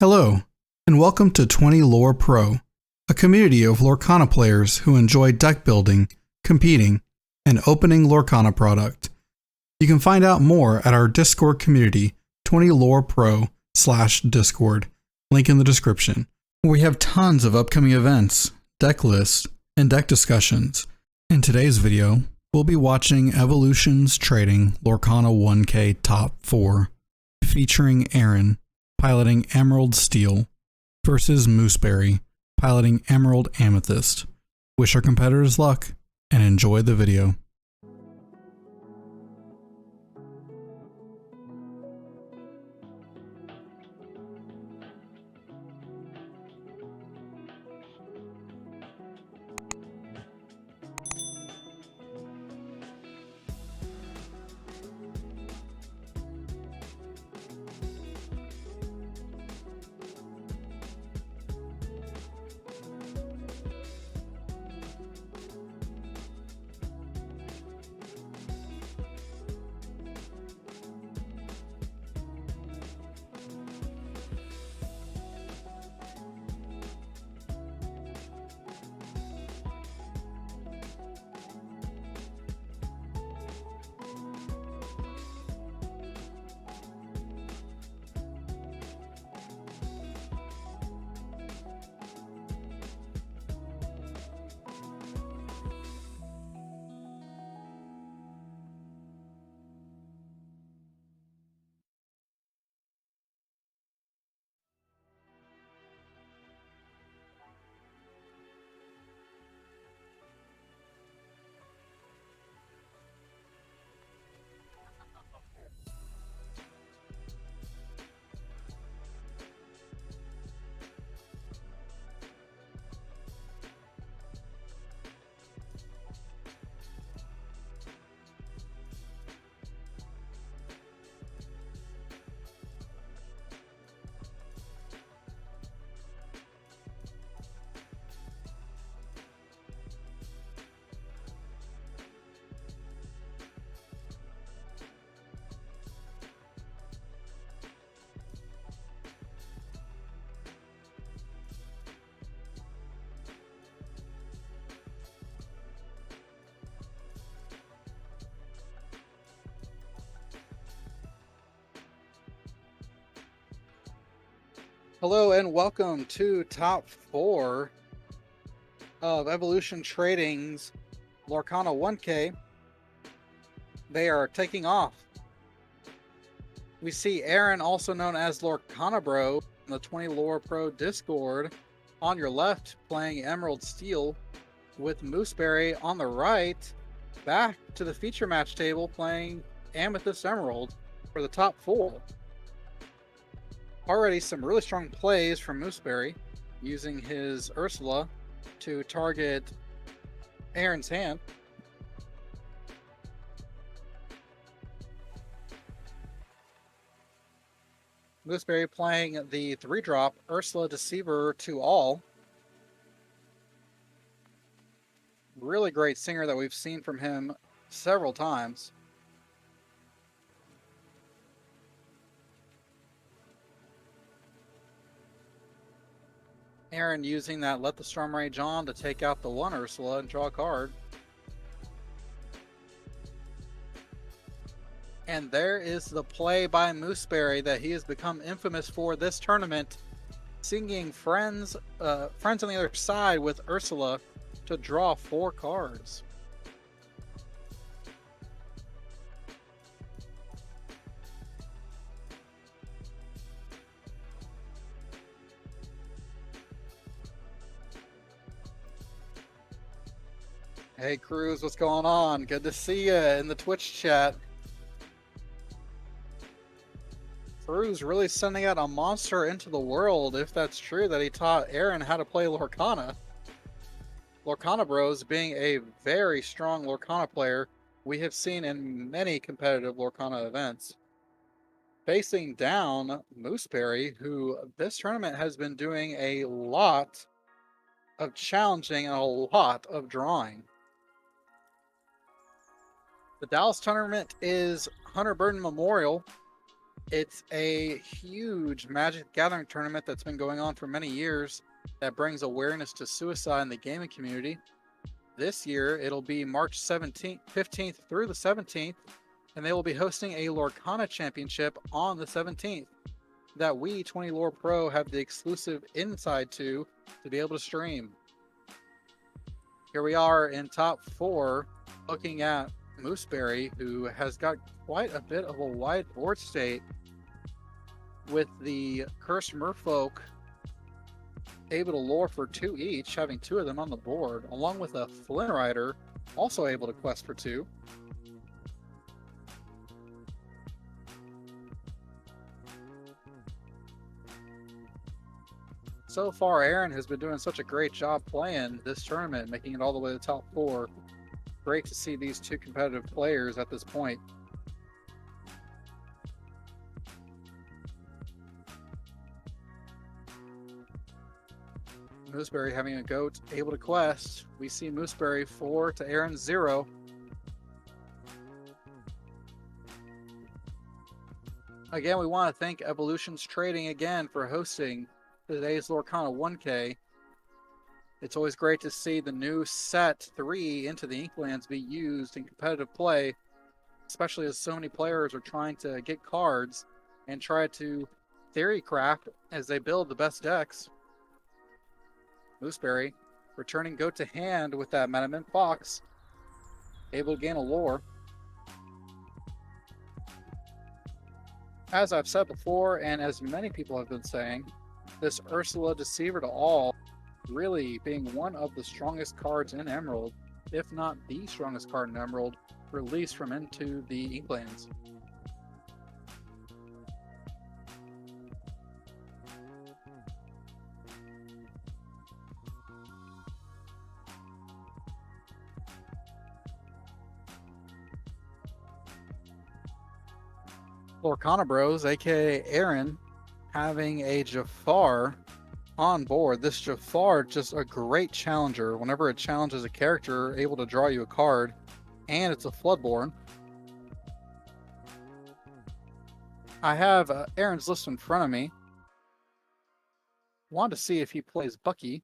Hello, and welcome to 20 Lore Pro, a community of Lorcana players who enjoy deck building, competing, and opening Lorcana product. You can find out more at our Discord community, 20lorepro/Discord, link in the description. We have tons of upcoming events, deck lists, and deck discussions. In today's video, we'll be watching Evolutions Trading Lorcana 1K Top 4, featuring Aaron, piloting Emerald Steel, versus Mooseberry, piloting Emerald Amethyst. Wish our competitors luck, and enjoy the video. Hello and welcome to Top 4 of Evolution Trading's Lorcana 1K. They are taking off. We see Aaron, also known as Lorcana Bro, in the 20 Lore Pro Discord on your left, playing Emerald Steel, with Mooseberry on the right, back to the feature match table, playing Amethyst Emerald for the top 4. Already some really strong plays from Mooseberry, using his Ursula to target Aaron's hand. Mooseberry playing the 3-drop Ursula Deceiver to all. Really great singer that we've seen from him several times. Aaron using that Let the Storm Rage On to take out the 1 Ursula and draw a card. And there is the play by Mooseberry that he has become infamous for this tournament, singing Friends on the Other Side with Ursula to draw 4 cards. Hey Cruz, what's going on? Good to see you in the Twitch chat. Cruz really sending out a monster into the world, if that's true, that he taught Aaron how to play Lorcana. Lorcana Bros being a very strong Lorcana player we have seen in many competitive Lorcana events. Facing down Mooseberry, who this tournament has been doing a lot of challenging and a lot of drawing. The Dallas tournament is Hunter Burton Memorial, It's a huge Magic the Gathering tournament that's been going on for many years that brings awareness to suicide in the gaming community. This year, it'll be March 17th, 15th through the 17th, and they will be hosting a Lorcana Championship on the 17th that we, 20 Lore Pro, have the exclusive inside to be able to stream. Here we are in top 4, looking at Mooseberry, who has got quite a bit of a wide board state, with the Cursed Merfolk able to lore for 2 each, having 2 of them on the board, along with a Flynn Rider also able to quest for 2. So far, Aaron has been doing such a great job playing this tournament, making it all the way to the top 4. Great to see these 2 competitive players at this point. Mooseberry having a goat able to quest. We see Mooseberry 4 to Aaron 0. Again, we want to thank Evolutions Trading again for hosting today's Lorcana 1K. It's always great to see the new set 3 into the Inlklands be used in competitive play, especially as so many players are trying to get cards and try to theory craft as they build the best decks. Mooseberry returning goat to hand with that Metamint Fox, able to gain a lore. As I've said before, and as many people have been saying, this Ursula Deceiver to All really being one of the strongest cards in Emerald, if not the strongest card in Emerald, released from into the Inlklands. Lorcana Bros, aka Aaron, having a Jafar on board. This Jafar, just a great challenger. Whenever it challenges a character, able to draw you a card, and it's a Floodborn. I have Aaron's list in front of me. Want to see if he plays Bucky.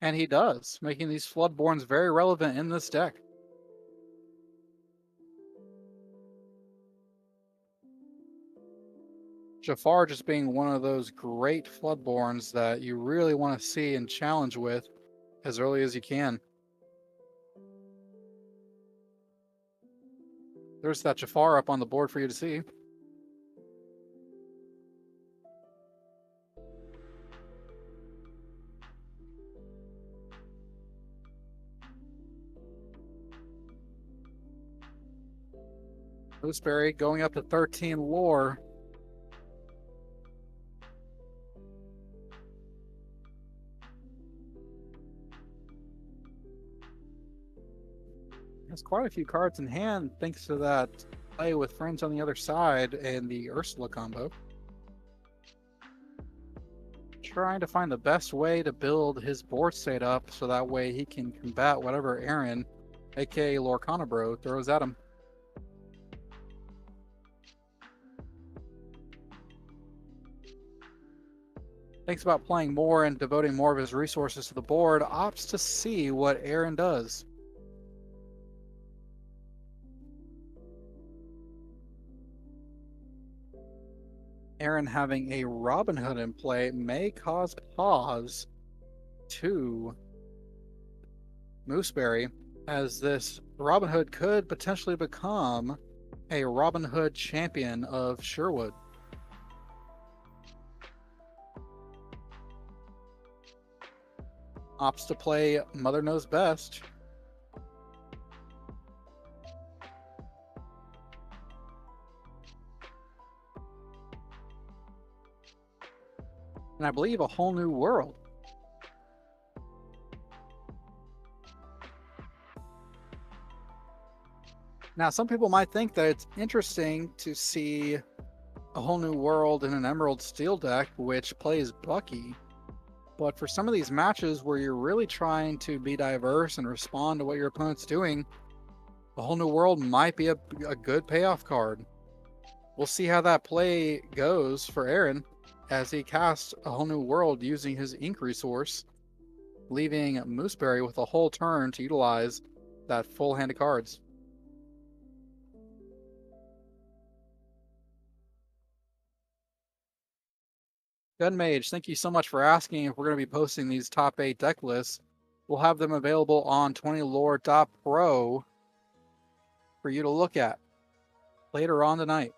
And he does, making these Floodborns very relevant in this deck. Jafar just being one of those great Floodborns that you really want to see and challenge with as early as you can. There's that Jafar up on the board for you to see. Gooseberry going up to 13 lore. Has quite a few cards in hand thanks to that play with friends on the other side and the Ursula combo. Trying to find the best way to build his board state up so that way he can combat whatever Aaron, aka Lorcana Bro, throws at him. Thinks about playing more and devoting more of his resources to the board, opts to see what Aaron does. Aaron having a Robin Hood in play may cause pause to Mooseberry, as this Robin Hood could potentially become a Robin Hood champion of Sherwood. Opts to play Mother Knows Best. And I believe a whole new world. Now, some people might think that it's interesting to see a whole new world in an Emerald Steel deck, which plays Bucky. But for some of these matches where you're really trying to be diverse and respond to what your opponent's doing, A Whole New World might be a good payoff card. We'll see how that play goes for Aaron as he casts A Whole New World using his ink resource, leaving Mooseberry with a whole turn to utilize that full hand of cards. Gunmage, thank you so much for asking if we're going to be posting these top 8 deck lists. We'll have them available on 20lore.pro for you to look at later on tonight.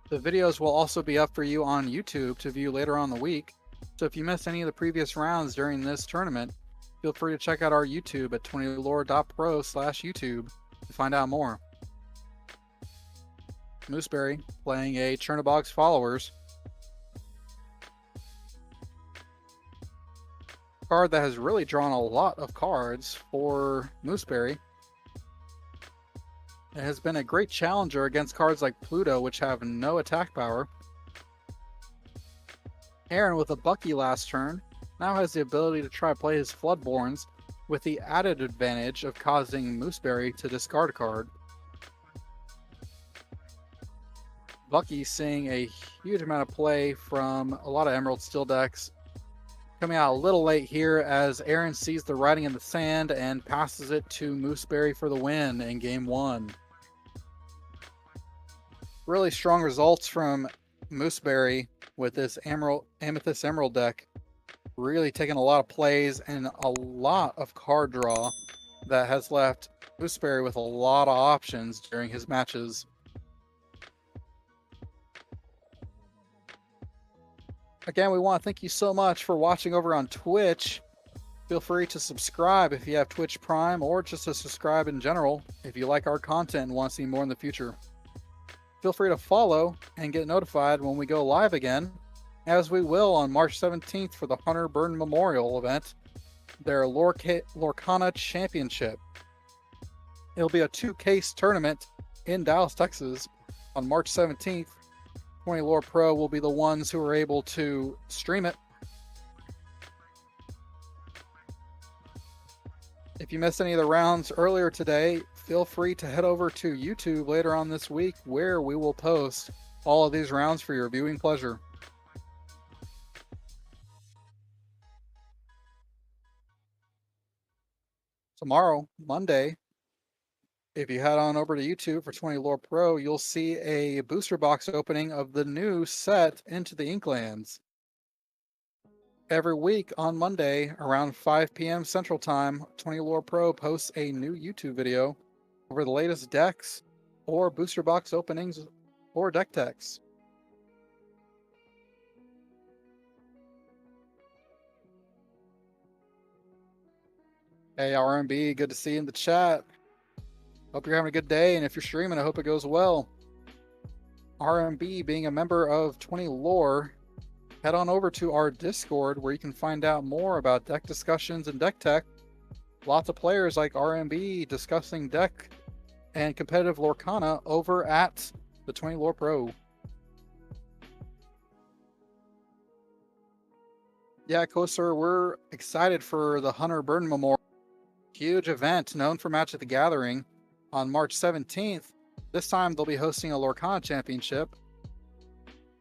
The videos will also be up for you on YouTube to view later on the week. So if you missed any of the previous rounds during this tournament, feel free to check out our YouTube at 20lore.pro/YouTube to find out more. Mooseberry playing a Chernobog's Followers card that has really drawn a lot of cards for Mooseberry. It has been a great challenger against cards like Pluto, which have no attack power. Aaron, with a Bucky last turn, now has the ability to try play his Floodborns with the added advantage of causing Mooseberry to discard a card. Bucky seeing a huge amount of play from a lot of Emerald Steel decks. Coming out a little late here as Aaron sees the writing in the sand and passes it to Mooseberry for the win in game 1. Really strong results from Mooseberry with this Amethyst Emerald deck. Really taking a lot of plays and a lot of card draw that has left Mooseberry with a lot of options during his matches. Again, we want to thank you so much for watching over on Twitch. Feel free to subscribe if you have Twitch Prime, or just to subscribe in general if you like our content and want to see more in the future. Feel free to follow and get notified when we go live again, as we will on March 17th for the Hunter Burn Memorial event, their Lorcana Championship. It'll be a 2-case tournament in Dallas, Texas on March 17th. 20 Lore Pro will be the ones who are able to stream it. If you missed any of the rounds earlier today, feel free to head over to YouTube later on this week, where we will post all of these rounds for your viewing pleasure. Tomorrow, Monday, if you head on over to YouTube for 20 Lore Pro, you'll see a booster box opening of the new set Into the Inkllands. Every week on Monday around 5 p.m. Central Time, 20 Lore Pro posts a new YouTube video over the latest decks or booster box openings or deck techs. Hey RMB, good to see you in the chat. Hope you're having a good day, and if you're streaming, I hope it goes well. RMB, being a member of 20 Lore, head on over to our Discord where you can find out more about deck discussions and deck tech. Lots of players like RMB discussing deck and competitive Lorcana over at the 20 Lore Pro. Yeah, Kosar, we're excited for the Hunter Burn Memorial. Huge event known for Magic the Gathering on March 17th. This time they'll be hosting a Lorcana Championship.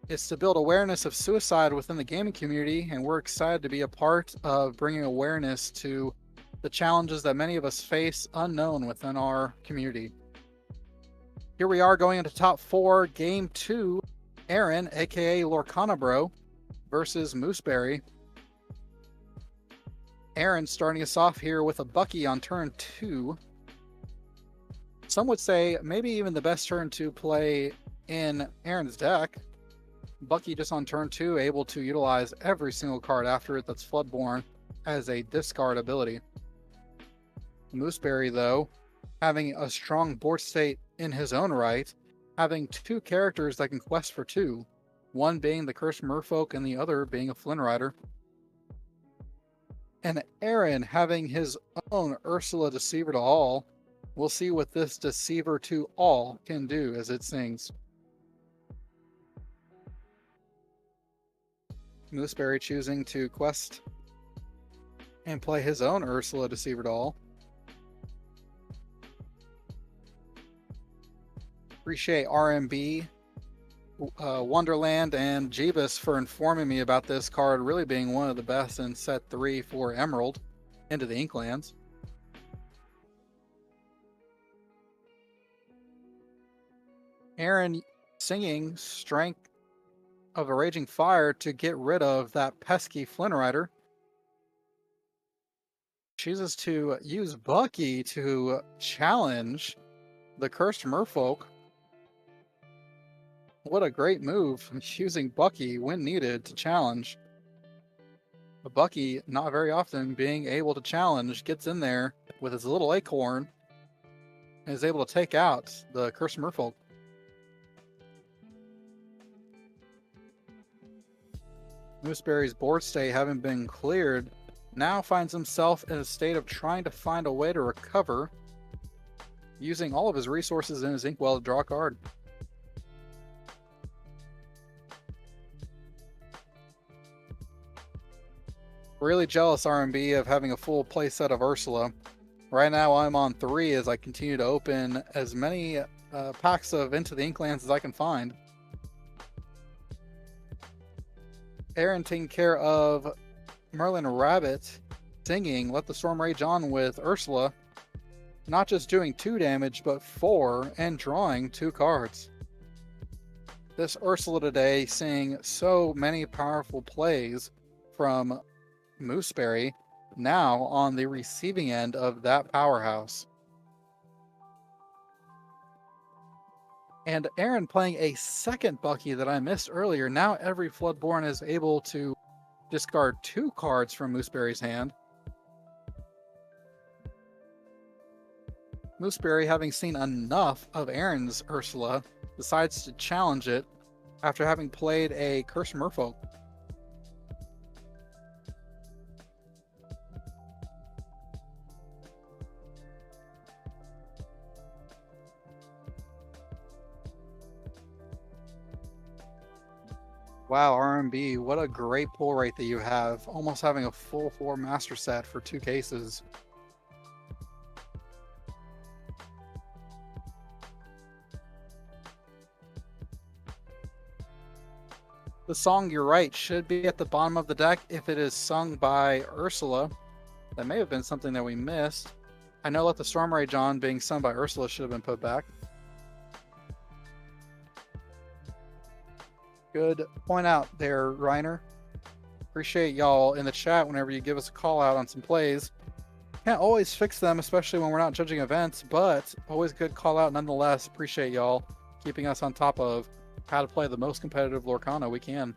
It's to build awareness of suicide within the gaming community, and we're excited to be a part of bringing awareness to the challenges that many of us face unknown within our community. Here we are going into top 4, game 2. Aaron, aka Lorcana Bro, versus Mooseberry. Aaron starting us off here with a Bucky on turn 2. Some would say maybe even the best turn to play in Aaron's deck. Bucky just on turn 2, able to utilize every single card after it that's Floodborn as a discard ability. Mooseberry, though, having a strong board state in his own right, having 2 characters that can quest for 2, one being the Cursed Merfolk and the other being a Flynn Rider. And Aaron having his own Ursula Deceiver to All. We'll see what this Deceiver to All can do as it sings. Mooseberry choosing to quest and play his own Ursula Deceiver Doll. Appreciate RMB, Wonderland, and Jeebus for informing me about this card really being one of the best in set 3 for Emerald into the Inkllands. Aaron singing Strength of a Raging Fire to get rid of that pesky Flynn Rider. Chooses to use Bucky to challenge the Cursed Merfolk. What a great move, using Bucky when needed to challenge. But Bucky, not very often being able to challenge, gets in there with his little acorn and is able to take out the Cursed Merfolk. Mooseberry's board state having been cleared, now finds himself in a state of trying to find a way to recover, using all of his resources in his Inkwell to draw a card. Really jealous, RMB, of having a full playset of Ursula. Right now I'm on 3 as I continue to open as many packs of Into the Inkllands as I can find. Aaron taking care of Merlin Rabbit, singing Let the Storm Rage On with Ursula, not just doing 2 damage, but 4, and drawing 2 cards. This Ursula today seeing so many powerful plays from Mooseberry, now on the receiving end of that powerhouse. And Aaron playing a second Bucky that I missed earlier. Now every Floodborn is able to discard 2 cards from Mooseberry's hand. Mooseberry, having seen enough of Aaron's Ursula, decides to challenge it after having played a Cursed Merfolk. Wow, RMB, what a great pull rate that you have. Almost having a full 4 master set for 2 cases. The song, you're right, should be at the bottom of the deck if it is sung by Ursula. That may have been something that we missed. I know Let the Storm Rage On being sung by Ursula should have been put back. Good point out there, Reiner. Appreciate y'all in the chat whenever you give us a call out on some plays. Can't always fix them, especially when we're not judging events, but always a good call out nonetheless. Appreciate y'all keeping us on top of how to play the most competitive Lorcana we can.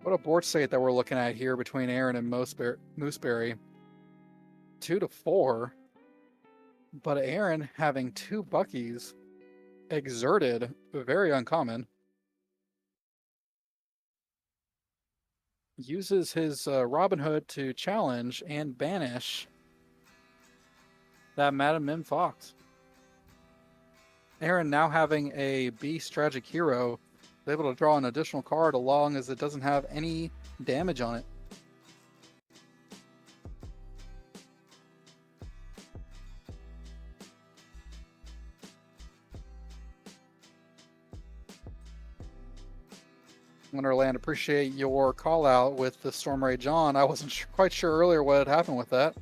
What a board state that we're looking at here between Aaron and Mooseberry. 2-4. But Aaron having 2 Buckies. Exerted, very uncommon. Uses his Robin Hood to challenge and banish that Madam Mim Fox. Aaron, now having a Beast Tragic Hero, is able to draw an additional card as long as it doesn't have any damage on it. Wonderland, appreciate your call out with the Storm Rage On. I wasn't quite sure earlier what had happened with that.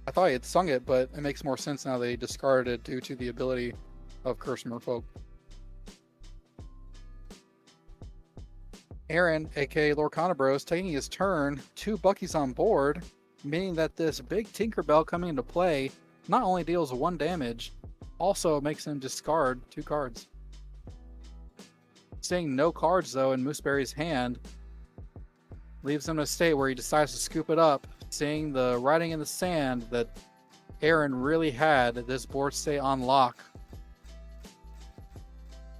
I thought he had sung it, but it makes more sense now they discarded it due to the ability of Cursed Merfolk. Aaron, aka Lorcana Bros, taking his turn, 2 Buckies on board, meaning that this big Tinkerbell coming into play not only deals 1 damage, also makes him discard 2 cards. Seeing no cards though in Mooseberry's hand leaves him in a state where he decides to scoop it up, seeing the writing in the sand that Aaron really had this board state on lock.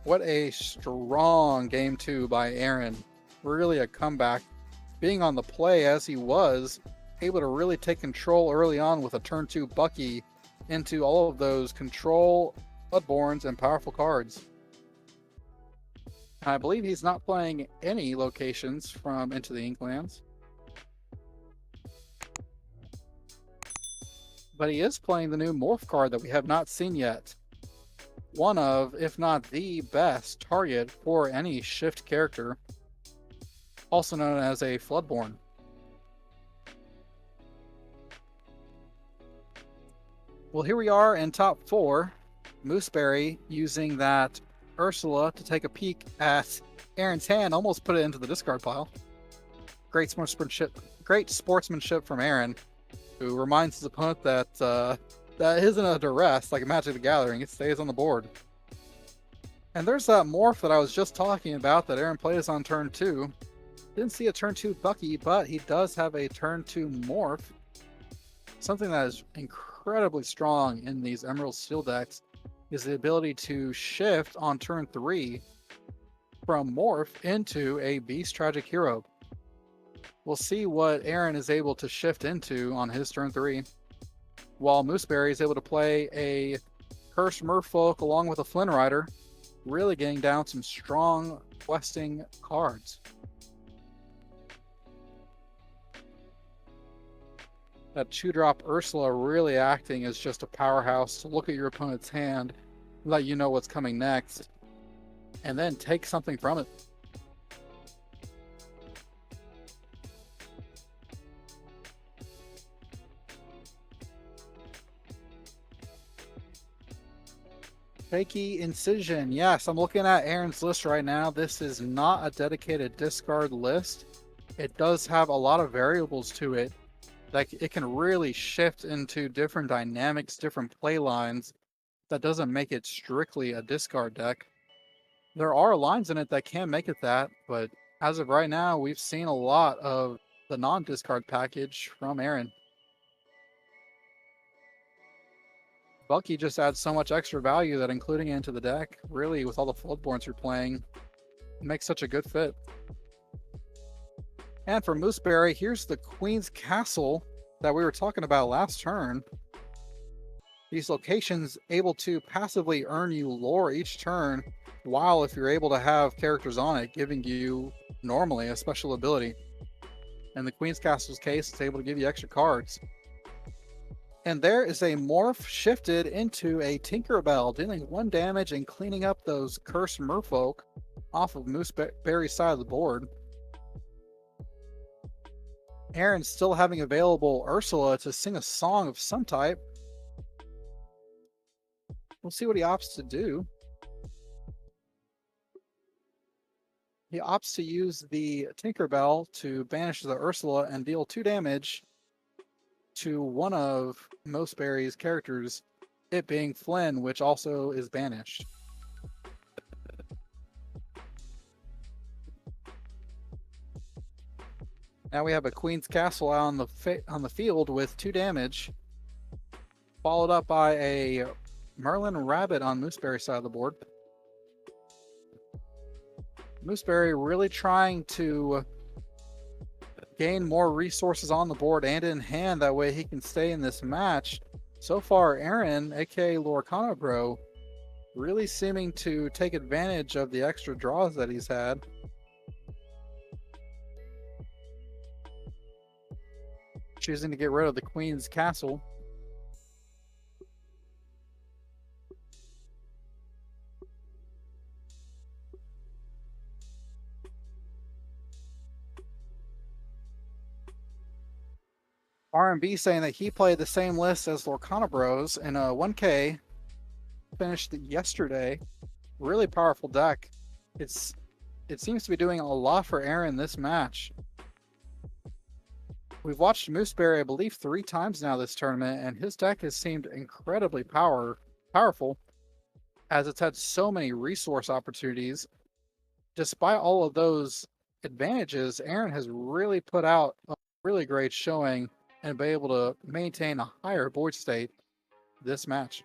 What a strong game 2 by Aaron. Really a comeback. Being on the play as he was, able to really take control early on with a turn 2 Bucky into all of those control, Bloodborns, and powerful cards. I believe he's not playing any locations from Into the Inkllands, but he is playing the new morph card that we have not seen yet. One of, if not the best target for any shift character, also known as a Floodborn. Well, here we are in top 4. Mooseberry using that Ursula to take a peek at Aaron's hand, almost put it into the discard pile. Great sportsmanship from Aaron, who reminds his opponent that that isn't a duress like Magic the Gathering. It stays on the board. And there's that morph that I was just talking about that Aaron plays on turn 2. Didn't see a turn 2 Bucky, but he does have a turn 2 morph. Something that is incredibly strong in these Emerald Steel decks is the ability to shift on turn 3 from morph into a Beast Tragic Hero. We'll see what Aaron is able to shift into on his turn 3, while Mooseberry is able to play a Cursed Merfolk along with a Flynn Rider, really getting down some strong questing cards. That 2-drop Ursula really acting as just a powerhouse to look at your opponent's hand, let you know what's coming next, and then take something from it. Fakey Incision. Yes, I'm looking at Aaron's list right now. This is not a dedicated discard list. It does have a lot of variables to it. Like, it can really shift into different dynamics, different play lines. That doesn't make it strictly a discard deck. There are lines in it that can make it that, but as of right now, we've seen a lot of the non-discard package from Aaron. Bucky just adds so much extra value that including it into the deck, really, with all the Floodborns you're playing, makes such a good fit. And for Mooseberry, here's the Queen's Castle that we were talking about last turn. These locations able to passively earn you lore each turn, while if you're able to have characters on it, giving you normally a special ability. In the Queen's Castle's case, it's able to give you extra cards. And there is a morph shifted into a Tinkerbell, dealing 1 damage and cleaning up those Cursed Merfolk off of Mooseberry's side of the board. Aaron's still having available Ursula to sing a song of some type. We'll see what he opts to do. He opts to use the Tinkerbell to banish the Ursula and deal 2 damage to one of Mooseberry's characters, it being Flynn, which also is banished. Now we have a Queen's Castle out on the field with 2 damage, followed up by a Merlin Rabbit on Mooseberry's side of the board. Mooseberry really trying to gain more resources on the board and in hand, that way he can stay in this match. So far, Aaron, aka Lorcana Bro, really seeming to take advantage of the extra draws that he's had. Choosing to get rid of the Queen's Castle. R&B saying that he played the same list as Lorcana Bros in a 1K, finished yesterday. Really powerful deck. It seems to be doing a lot for Aaron this match. We've watched Mooseberry, I believe, 3 times now this tournament, and his deck has seemed incredibly powerful, as it's had so many resource opportunities. Despite all of those advantages, Aaron has really put out a really great showing and be able to maintain a higher board state this match.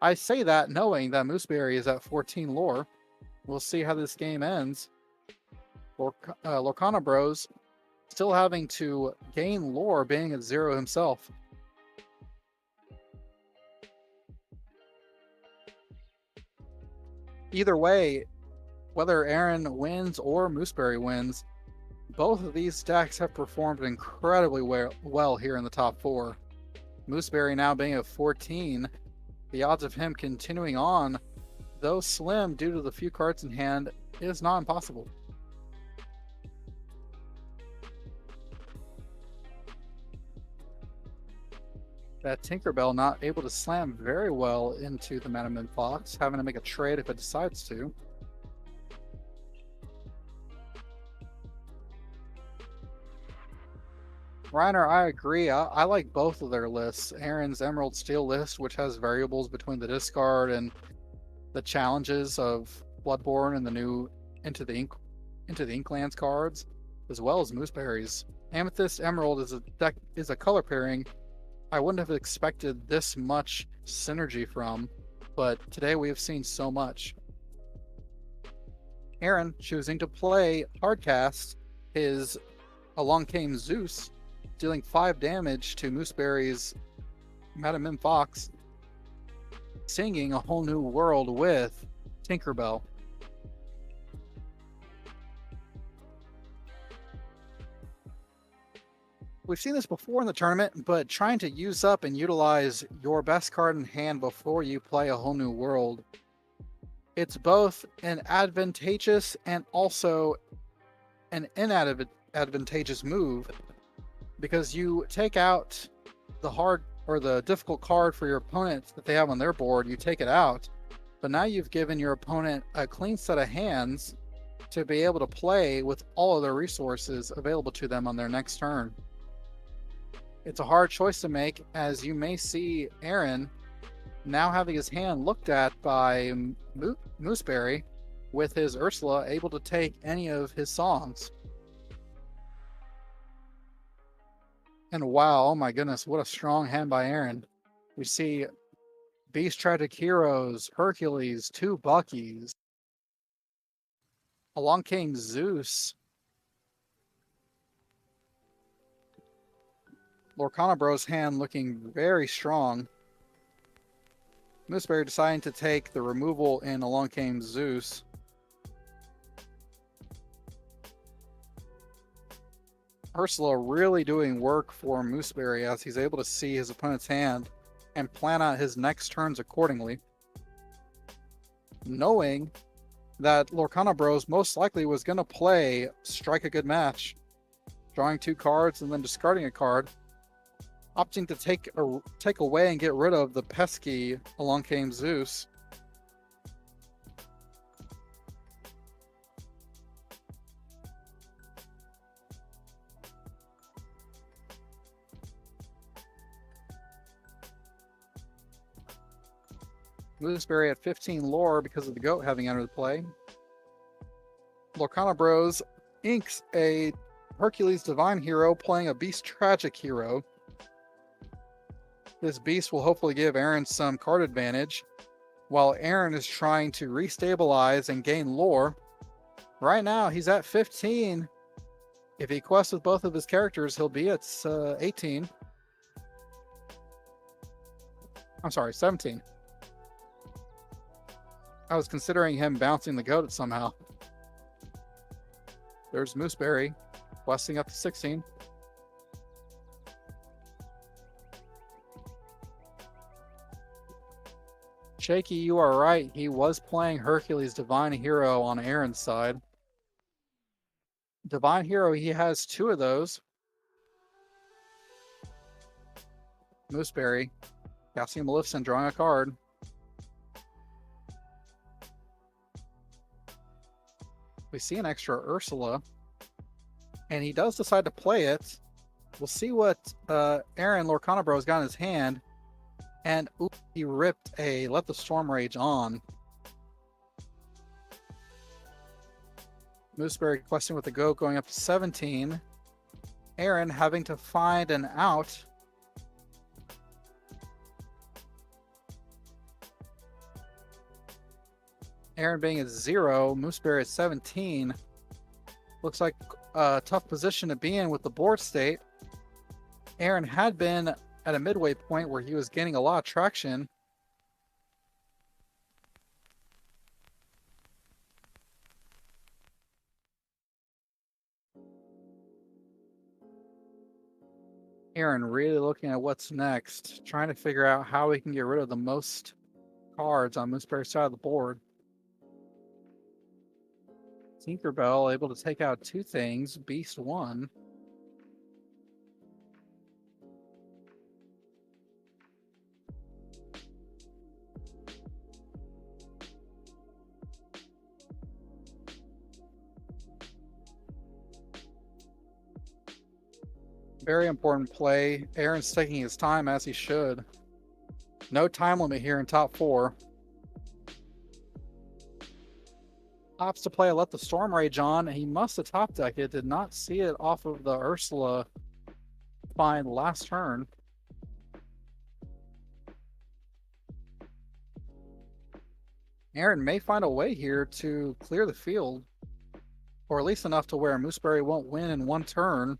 I say that knowing that Mooseberry is at 14 lore. We'll see how this game ends. Lorcana Bros still having to gain lore, being at 0 himself. Either way, Whether Aaron wins or Mooseberry wins, both of these stacks have performed incredibly well here in the top 4. Mooseberry now being at 14, the odds of him continuing on, though slim due to the few cards in hand, is not impossible. That Tinkerbell not able to slam very well into the Madam Fox, having to make a trade if it decides to. Reiner, I agree. I like both of their lists. Aaron's Emerald Steel list, which has variables between the discard and the challenges of Bloodborne and the new into the Inlklands cards, as well as Mooseberry's. Amethyst Emerald is a color pairing I wouldn't have expected this much synergy from, but today we have seen so much. Aaron choosing to play hardcast his Along Came Zeus, dealing 5 damage to Mooseberry's Madam M. Fox, singing A Whole New World with Tinkerbell. We've seen this before in the tournament, but trying to use up and utilize your best card in hand before you play A Whole New World, it's both an advantageous and also an inadvantageous move, because you take out the hard or the difficult card for your opponent that they have on their board, you take it out, but now you've given your opponent a clean set of hands to be able to play with all of their resources available to them on their next turn. It's a hard choice to make, as you may see Aaron now having his hand looked at by Mooseberry with his Ursula able to take any of his songs. And wow, oh my goodness, what a strong hand by Aaron. We see Beast Tragic Heroes, Hercules, 2 Buckies. Along Came Zeus. Lorcana Bro's hand looking very strong. Mooseberry deciding to take the removal in Along Came Zeus. Ursula really doing work for Mooseberry as he's able to see his opponent's hand and plan out his next turns accordingly, knowing that Lorcana Bros most likely was going to play Strike a Good Match, drawing 2 cards and then discarding a card, opting to take away and get rid of the pesky Along Came Zeus. Mooseberry at 15 lore because of the goat having entered the play. Lorcana Bros inks a Hercules Divine Hero playing a Beast Tragic Hero. This beast will hopefully give Aaron some card advantage, while Aaron is trying to restabilize and gain lore. Right now, he's at 15. If he quests with both of his characters, he'll be at 18. I'm sorry, 17. I was considering him bouncing the goat somehow. There's Mooseberry, questing up to 16. Shaky, you are right. He was playing Hercules Divine Hero on Aaron's side. Divine Hero, he has 2 of those. Mooseberry, casting Maleficent, drawing a card. We see an extra Ursula, and he does decide to play it. We'll see what Aaron Lorcana Bro's got in his hand. And oops, he ripped a Let the Storm Rage on. Mooseberry questing with the goat, going up to 17. Aaron having to find an out. Aaron being at 0, Mooseberry at 17. Looks like a tough position to be in with the board state. Aaron had been at a midway point where he was gaining a lot of traction. Aaron really looking at what's next, trying to figure out how we can get rid of the most cards on Mooseberry's side of the board. Tinkerbell able to take out 2 things, Beast 1. Very important play. Aaron's taking his time as he should. No time limit here in top 4. Opts to play Let the Storm Rage on. He must have top decked it. Did not see it off of the Ursula find last turn. Aaron may find a way here to clear the field, or at least enough to where Mooseberry won't win in 1 turn.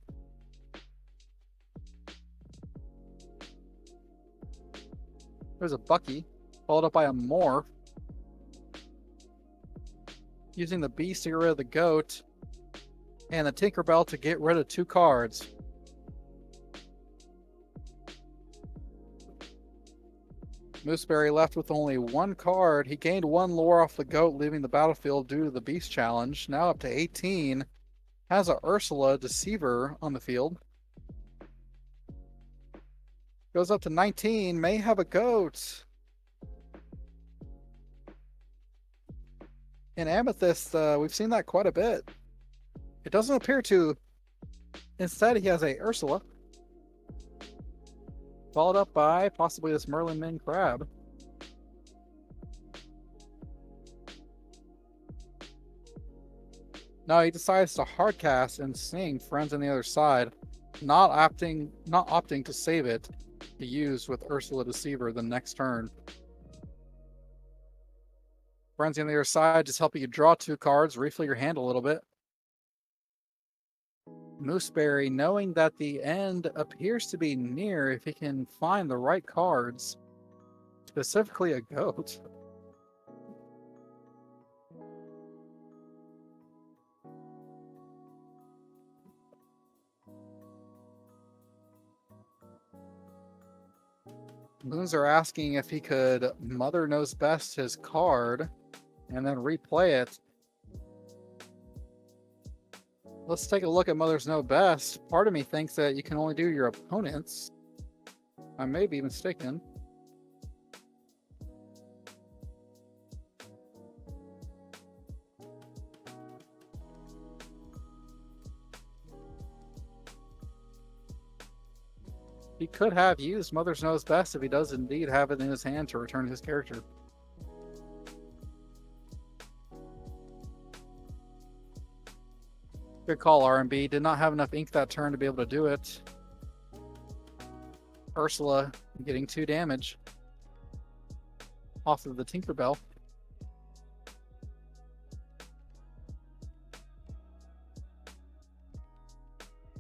There's a Bucky, followed up by a Morph. Using the Beast to get rid of the Goat, and the Tinkerbell to get rid of 2 cards. Mooseberry left with only 1 card. He gained 1 lore off the Goat, leaving the battlefield due to the Beast challenge. Now up to 18. Has a Ursula Deceiver on the field. Goes up to 19. May have a Goat. In Amethyst, we've seen that quite a bit. It doesn't appear to. Instead, he has a Ursula. Followed up by possibly this Merlin Min Crab. No, he decides to hardcast and sing Friends on the Other Side, not opting to save it to use with Ursula Deceiver the next turn. Friends on the Other Side just helping you draw 2 cards, refill your hand a little bit. Mooseberry, knowing that the end appears to be near if he can find the right cards, specifically a Goat. Moons are asking if he could Mother Knows Best his card and then replay it. Let's take a look at Mother's Know Best. Part of me thinks that you can only do your opponents. I may be mistaken. He could have used Mother's Knows Best if he does indeed have it in his hand to return his character. Good call, R&B. Did not have enough ink that turn to be able to do it. Ursula getting 2 damage off of the Tinkerbell.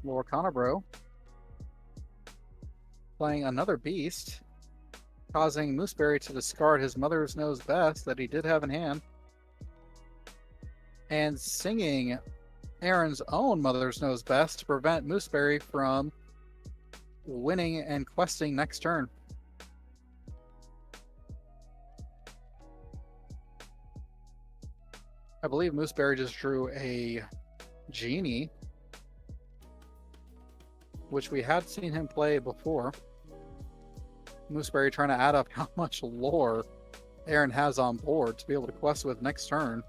Lorcana bro playing another Beast, causing Mooseberry to discard his Mother's Knows Best that he did have in hand, and singing Aaron's own Mother's Knows Best to prevent Mooseberry from winning and questing next turn. I believe Mooseberry just drew a Genie, which we had seen him play before. Mooseberry trying to add up how much lore Aaron has on board to be able to quest with next turn.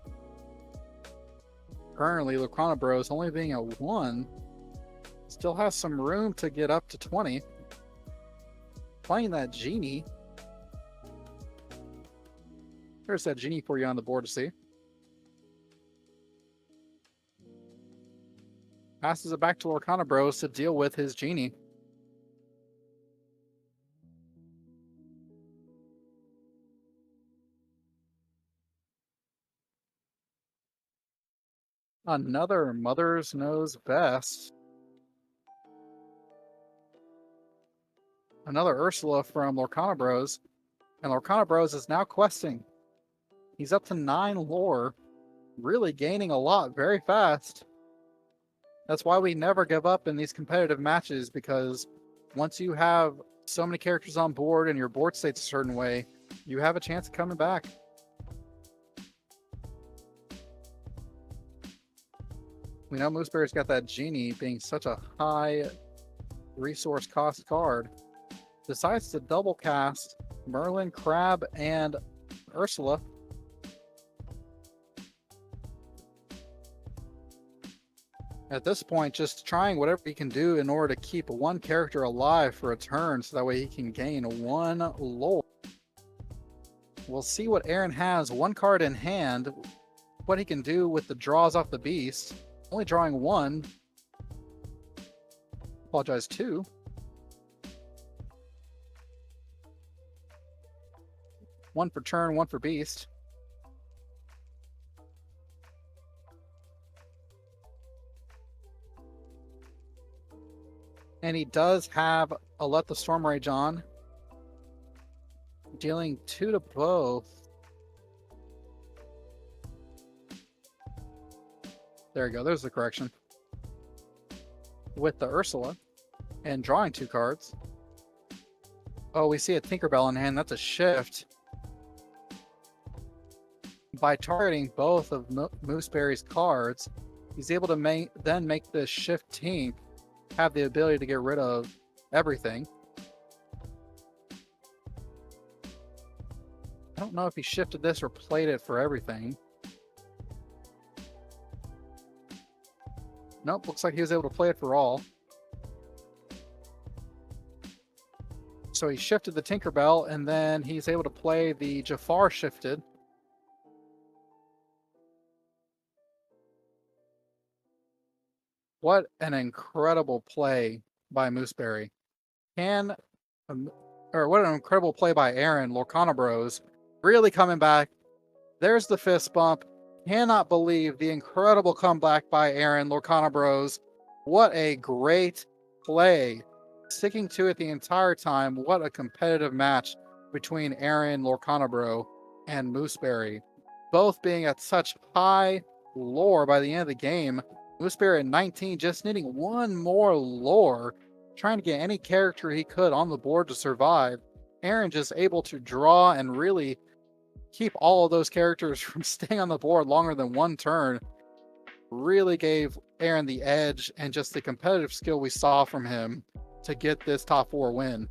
Currently, Lorcana Bros only being at 1, still has some room to get up to 20. Playing that Genie. There's that Genie for you on the board to see. Passes it back to Lorcana Bros to deal with his Genie. Another Mother's Knows Best. Another Ursula from Lorcana Bros. And Lorcana Bros is now questing. He's up to 9 lore. Really gaining a lot very fast. That's why we never give up in these competitive matches, because once you have so many characters on board and your board state's a certain way, you have a chance of coming back. We know Mooseberry's got that Genie being such a high resource cost card. Decides to double cast Merlin, Crab, and Ursula. At this point, just trying whatever he can do in order to keep one character alive for a turn so that way he can gain one lore. We'll see what Aaron has, one card in hand, what he can do with the draws off the beast. Only drawing one. Apologize, two. One for turn, one for beast. And he does have a Let the Storm Rage on, dealing 2 to both. There we go, there's the correction. With the Ursula, and drawing 2 cards. Oh, we see a Tinkerbell in hand, that's a shift. By targeting both of Mooseberry's cards, he's able to then make this shift Tink have the ability to get rid of everything. I don't know if he shifted this or played it for everything. Nope, looks like he was able to play it for all. So he shifted the Tinkerbell, and then he's able to play the Jafar shifted. What an incredible play by Mooseberry. What an incredible play by Aaron, Lorcana Bros. Really coming back. There's the fist bump. Cannot believe the incredible comeback by Aaron, Lorcana Bros. What a great play. Sticking to it the entire time. What a competitive match between Aaron, Lorcana Bro, and Mooseberry. Both being at such high lore by the end of the game. Mooseberry at 19, just needing one more lore, trying to get any character he could on the board to survive. Aaron just able to draw and really keep all of those characters from staying on the board longer than one turn. Really gave Aaron the edge and just the competitive skill we saw from him to get this top 4 win.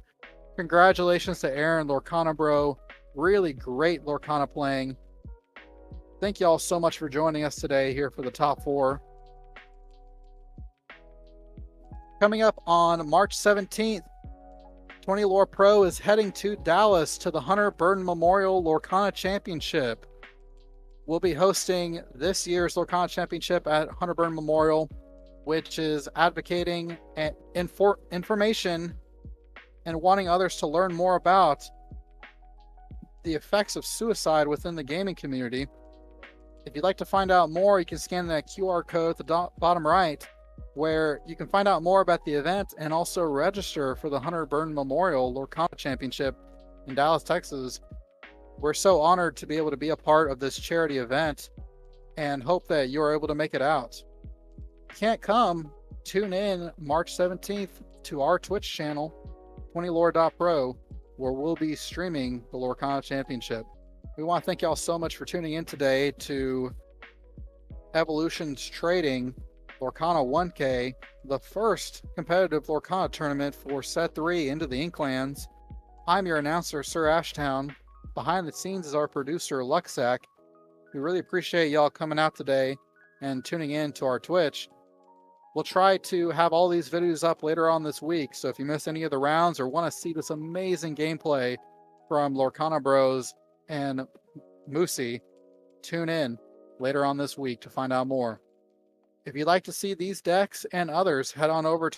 Congratulations to Aaron, Lorcana Bro. Really great Lorcana playing. Thank you all so much for joining us today here for the top 4. Coming up on March 17th, 20 Lore Pro is heading to Dallas to the Hunter Burden Memorial Lorcana Championship. We'll be hosting this year's Lorcana Championship at Hunter Burden Memorial, which is advocating information and wanting others to learn more about the effects of suicide within the gaming community. If you'd like to find out more, you can scan that QR code at the bottom right, where you can find out more about the event and also register for the Hunter Burden Memorial Lorcana Championship in Dallas, Texas. We're so honored to be able to be a part of this charity event and hope that you are able to make it out. If you can't come, tune in March 17th to our Twitch channel, 20lore.pro, where we'll be streaming the Lorcana Championship. We want to thank y'all so much for tuning in today to Evolution's Trading Lorcana 1K, the first competitive Lorcana tournament for Set 3 into the Inlklands. I'm your announcer, SirAshtown. Behind the scenes is our producer, Luxac. We really appreciate y'all coming out today and tuning in to our Twitch. We'll try to have all these videos up later on this week, so if you miss any of the rounds or want to see this amazing gameplay from Lorcana Bros and Moosey, tune in later on this week to find out more. If you'd like to see these decks and others, head on over to